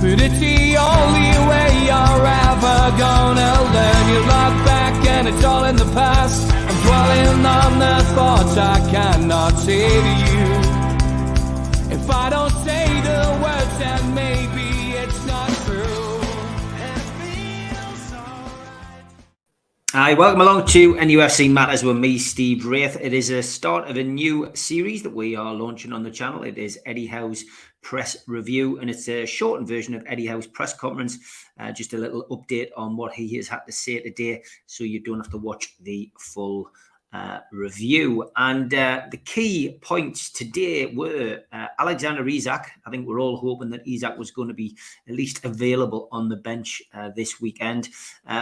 but it's the only way you're ever gonna learn. You look back and it's all in the past. I'm dwelling on the thoughts I cannot say to you. If I don't say the words, then maybe it's not true. It feels alright. Hi, welcome along to NUFC Matters with me, Steve Wraith. It is a start of a new series that we are launching on the channel. It is Eddie Howe's press review, and it's a shortened version of Eddie Howe's press conference. Just a little update on what he has had to say today, so you don't have to watch the full review. And the key points today were Alexander Isak. I think we're all hoping that Isak was going to be at least available on the bench this weekend.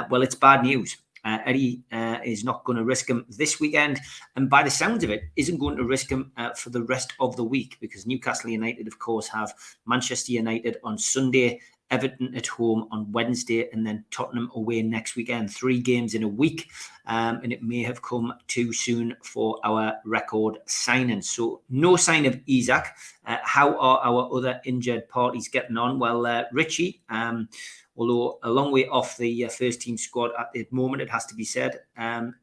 Well, it's bad news. Eddie is not going to risk him this weekend, and by the sounds of it, isn't going to risk him for the rest of the week, because Newcastle United, of course, have Manchester United on Sunday, Everton at home on Wednesday, and then Tottenham away next weekend. 3 games in a week, and it may have come too soon for our record signing. So no sign of Isak. How are our other injured parties getting on? Well, Richie, although a long way off the first team squad at the moment, it has to be said,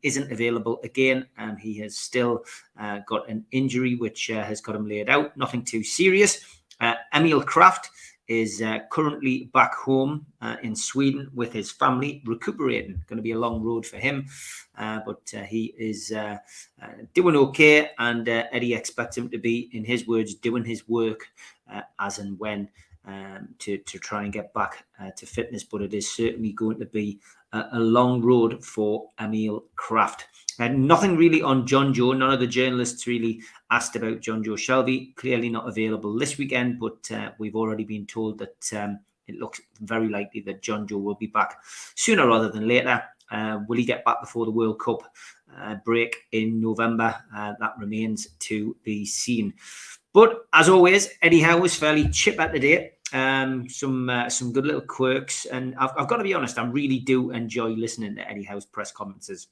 isn't available again. He has still got an injury which has got him laid out. Nothing too serious. Emil Kraft is currently back home in Sweden with his family, recuperating. Going to be a long road for him, but he is doing okay, and Eddie expects him to be, in his words, doing his work as and when to try and get back to fitness. But it is certainly going to be a long road for Emil Kraft. Nothing really on John Joe. None of the journalists really asked about John Joe Shelby. Clearly not available this weekend, but we've already been told that it looks very likely that John Joe will be back sooner rather than later. Will he get back before the World Cup break in November? That remains to be seen. But as always, Eddie Howe was fairly chipper today. Some good little quirks, and I've got to be honest, I really do enjoy listening to Eddie Howe's press conferences.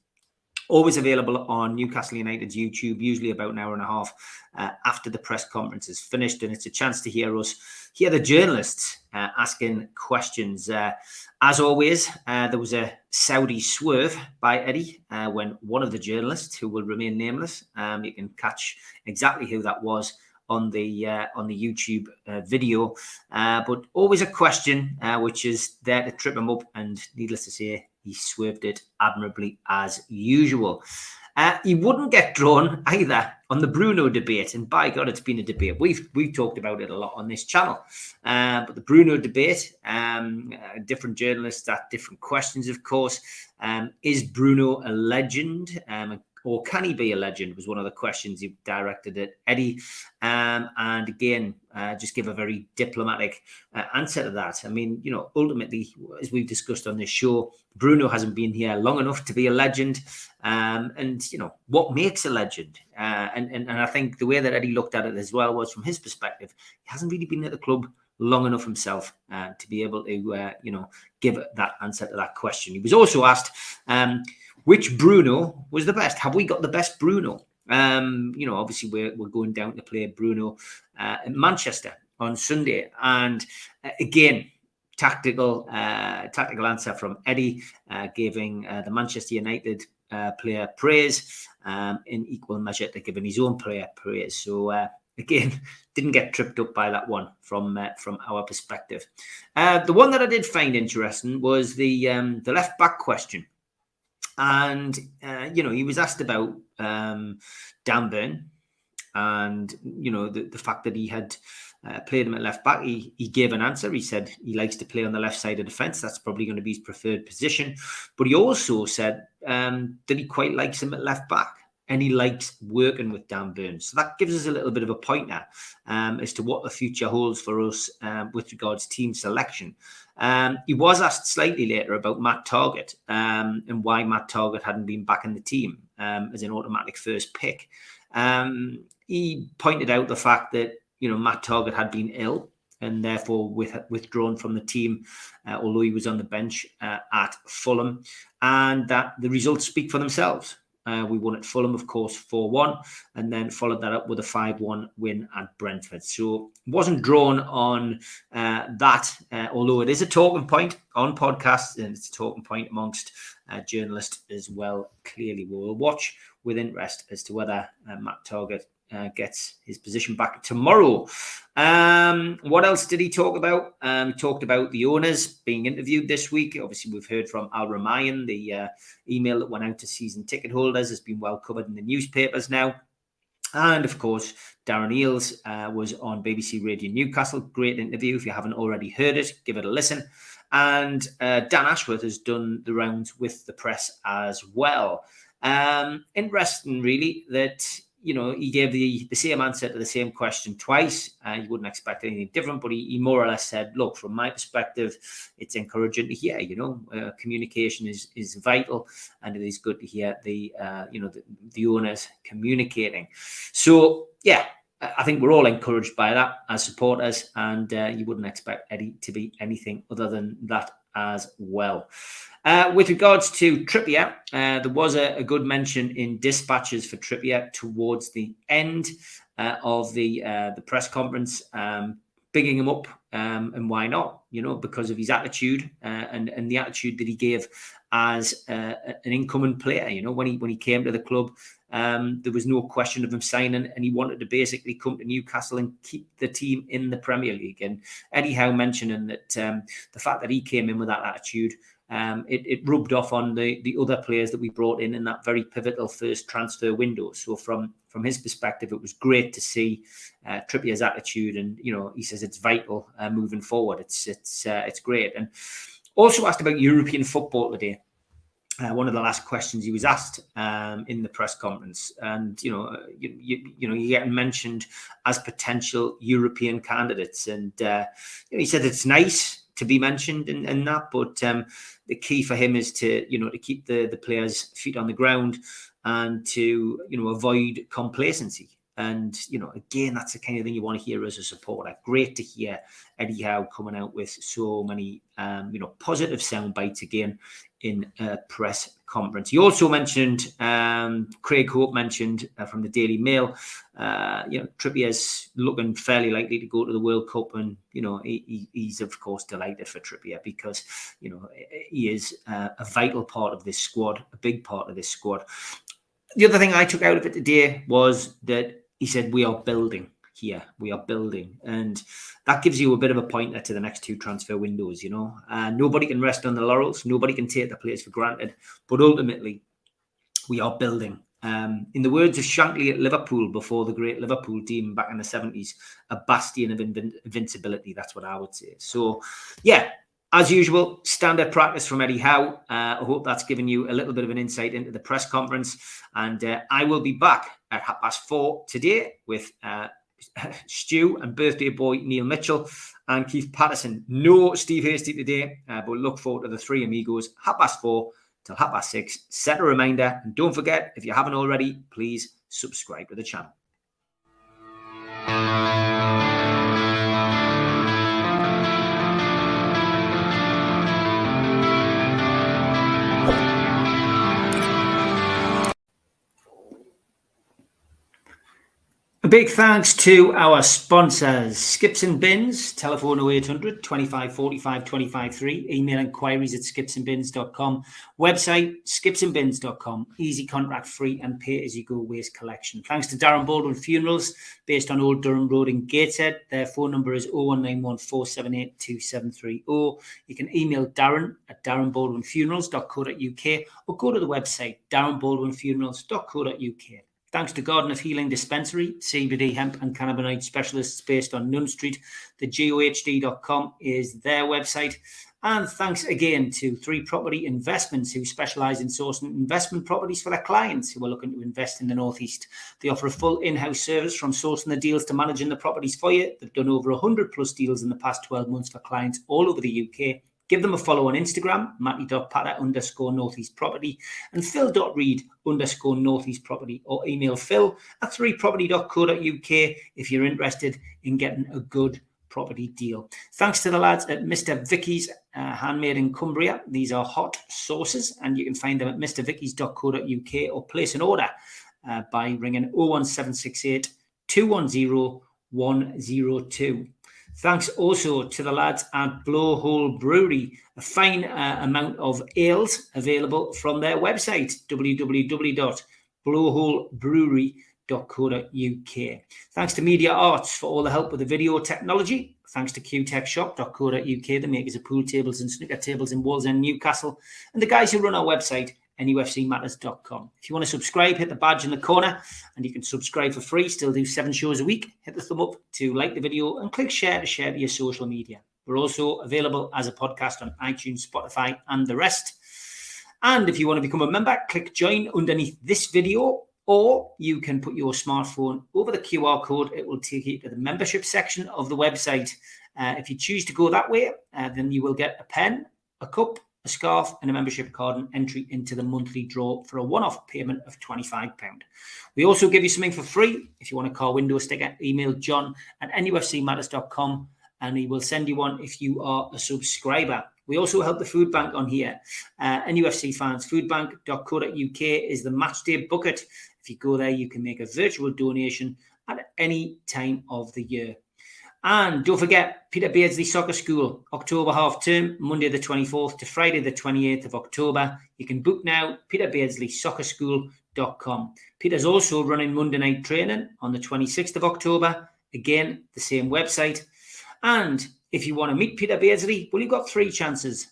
Always available on Newcastle United's YouTube, usually about an hour and a half after the press conference is finished, and it's a chance to hear the journalists asking questions. As always, there was a Saudi swerve by Eddie when one of the journalists, who will remain nameless, you can catch exactly who that was on the YouTube video, but always a question which is there to trip him up, and needless to say, he swerved it admirably as usual. He wouldn't get drawn either on the Bruno debate, and by God, it's been a debate. We've talked about it a lot on this channel, but the Bruno debate, different journalists ask different questions, of course. Is Bruno a legend? Or can he be a legend, was one of the questions he directed at Eddie. And again, just give a very diplomatic answer to that. I mean, ultimately, as we've discussed on this show, Bruno hasn't been here long enough to be a legend. And what makes a legend? And I think the way that Eddie looked at it as well was, from his perspective, he hasn't really been at the club long enough himself to be able to, give that answer to that question. He was also asked, which Bruno was the best? Have we got the best Bruno? Obviously we're going down to play Bruno in Manchester on Sunday, and again, tactical answer from Eddie, giving the Manchester United player praise in equal measure to giving his own player praise. So again, didn't get tripped up by that one from our perspective. The one that I did find interesting was the left back question. And, he was asked about Dan Burn and, the fact that he had played him at left back. He gave an answer. He said he likes to play on the left side of the fence. That's probably going to be his preferred position. But he also said that he quite likes him at left back, and he likes working with Dan Burn. So that gives us a little bit of a pointer as to what the future holds for us with regards to team selection. He was asked slightly later about Matt Targett and why Matt Targett hadn't been back in the team as an automatic first pick. He pointed out the fact that, Matt Targett had been ill and therefore withdrawn from the team, although he was on the bench at Fulham, and that the results speak for themselves. We won at Fulham, of course, 4-1, and then followed that up with a 5-1 win at Brentford. So wasn't drawn on that, although it is a talking point on podcasts, and it's a talking point amongst journalists as well. Clearly, we will watch with interest as to whether Matt Targett gets his position back tomorrow. What else did he talk about? He talked about the owners being interviewed this week. Obviously, we've heard from Al Ramayan. The email that went out to season ticket holders has been well covered in the newspapers now. And of course, Darren Eales was on BBC Radio Newcastle. Great interview. If you haven't already heard it, give it a listen. And Dan Ashworth has done the rounds with the press as well. Interesting, really, that he gave the same answer to the same question twice. You wouldn't expect anything different, but he more or less said, look, from my perspective, it's encouraging to hear, communication is vital, and it is good to hear the owners communicating. So, yeah, I think we're all encouraged by that as supporters, and you wouldn't expect Eddie to be anything other than that as well. With regards to Trippier, there was a good mention in dispatches for Trippier towards the end of the press conference, bigging him up, and why not? Because of his attitude and the attitude that he gave as an incoming player. When he came to the club, there was no question of him signing, and he wanted to basically come to Newcastle and keep the team in the Premier League. And Eddie Howe mentioning that the fact that he came in with that attitude, it rubbed off on the other players that we brought in that very pivotal first transfer window. So from his perspective, it was great to see Trippier's attitude, and he says it's vital moving forward. It's great. And also asked about European football today. One of the last questions he was asked in the press conference, and you're getting mentioned as potential European candidates, and he said it's nice to be mentioned in that, but the key for him is to keep the players' feet on the ground and to avoid complacency. And again, that's the kind of thing you want to hear as a supporter. Great to hear Eddie Howe coming out with so many positive sound bites again in a press conference. He also mentioned, Craig Hope mentioned from the Daily Mail, Trippier's looking fairly likely to go to the World Cup, and he's of course delighted for Trippier because he is a vital part of this squad, a big part of this squad. The other thing I took out of it today was that he said we are building here, we are building, and that gives you a bit of a pointer to the next two transfer windows. Nobody can rest on the laurels, nobody can take the players for granted, but ultimately we are building. In the words of Shankly at Liverpool before the great Liverpool team back in the 70s, a bastion of invincibility. That's what I would say. So, yeah, as usual, standard practice from Eddie Howe. I hope that's given you a little bit of an insight into the press conference. And I will be back at 4:30 today with Stu and birthday boy Neil Mitchell and Keith Patterson. No Steve Hasty today, but look forward to the three amigos, 4:30 till 6:30. Set a reminder, and don't forget, if you haven't already, please subscribe to the channel. A big thanks to our sponsors, Skips and Bins, telephone 0800 25 45 25 3, email inquiries at skipsandbins.com, website skipsandbins.com, easy contract free and pay as you go waste collection. Thanks to Darren Baldwin Funerals, based on Old Durham Road in Gateshead. Their phone number is 0191 478 2730. You can email Darren at darrenbaldwinfunerals.co.uk or go to the website darrenbaldwinfunerals.co.uk. Thanks to Garden of Healing Dispensary, CBD, hemp and cannabinoid specialists based on Nunn Street. The GOHD.com is their website. And thanks again to 3 Property Investments, who specialise in sourcing investment properties for their clients who are looking to invest in the North East. They offer a full in-house service from sourcing the deals to managing the properties for you. They've done over 100 plus deals in the past 12 months for clients all over the UK. Give them a follow on Instagram, matty.patter_northeast property and phil.reed_northeast property, or email phil at 3property.co.uk if you're interested in getting a good property deal. Thanks to the lads at Mr. Vicky's Handmade in Cumbria. These are hot sauces, and you can find them at mrvickies.co.uk or place an order by ringing 01768 210 102. Thanks also to the lads at Blowhole Brewery, a fine amount of ales available from their website, www.blowholebrewery.co.uk. Thanks to Media Arts for all the help with the video technology. Thanks to qtechshop.co.uk, the makers of pool tables and snooker tables in Wallsend, Newcastle, and the guys who run our website, NUFCmatters.com. If you want to subscribe, hit the badge in the corner, and you can subscribe for free. Still do 7 shows a week. Hit the thumb up to like the video and click share to share to your social media. We're also available as a podcast on iTunes, Spotify, and the rest. And if you want to become a member, click join underneath this video, or you can put your smartphone over the QR code. It will take you to the membership section of the website. If you choose to go that way, then you will get a pen, a cup, a scarf, and a membership card, and entry into the monthly draw for a one-off payment of £25. We also give you something for free. If you want a car window sticker, email john@nufcmatters.com and he will send you one if you are a subscriber. We also help the food bank on here. NUFC fans, foodbank.co.uk is the matchday bucket. If you go there, you can make a virtual donation at any time of the year. And don't forget, Peter Beardsley Soccer School, October half term, Monday the 24th to Friday the 28th of October. You can book now, peterbeardsley.soccerschool.com. Peter's also running Monday night training on the 26th of October. Again, the same website. And if you want to meet Peter Beardsley, well, you've got 3 chances.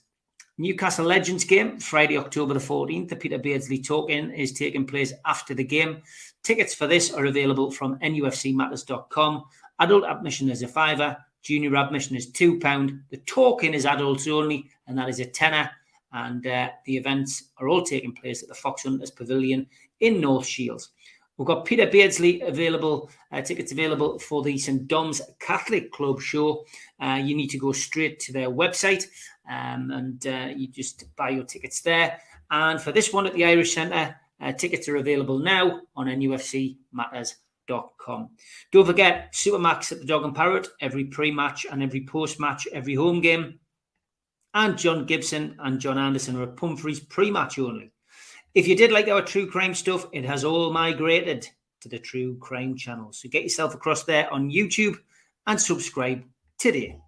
Newcastle Legends game, Friday, October the 14th. The Peter Beardsley talk-in is taking place after the game. Tickets for this are available from nufcmatters.com. Adult admission is £5, junior admission is £2. The talk-in is adults only, and that is a £10. And the events are all taking place at the Fox Hunters Pavilion in North Shields. We've got Peter Beardsley available, tickets available for the St Dom's Catholic Club show. You need to go straight to their website and you just buy your tickets there. And for this one at the Irish Centre, tickets are available now on NUFCmatters.com. Don't forget, Supermax at the Dog and Parrot, every pre-match and every post-match, every home game. And John Gibson and John Anderson are at Pumphrey's pre-match only. If you did like our true crime stuff, it has all migrated to the True Crime channel. So get yourself across there on YouTube and subscribe today.